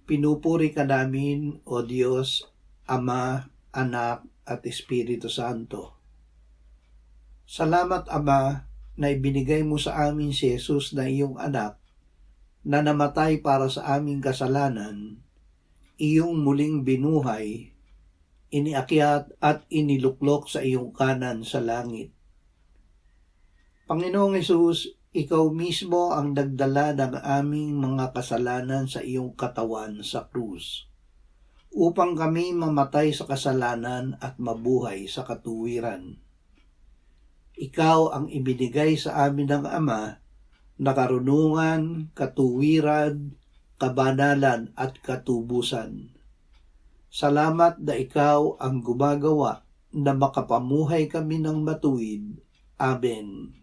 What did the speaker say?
Pinupuri ka namin, O Diyos, Ama, Anak, at Espiritu Santo. Salamat, Ama, na ibinigay mo sa amin si Jesus na iyong anak, na namatay para sa aming kasalanan, iyong muling binuhay, iniakyat at iniluklok sa iyong kanan sa langit. Panginoong Hesus, ikaw mismo ang nagdala ng aming mga kasalanan sa iyong katawan sa krus, upang kami mamatay sa kasalanan at mabuhay sa katuwiran. Ikaw ang ibinigay sa amin ng Ama na karunungan, katuwiran, kabanalan at katubusan. Salamat na ikaw ang gumagawa na makapamuhay kami ng matuwid. Amen.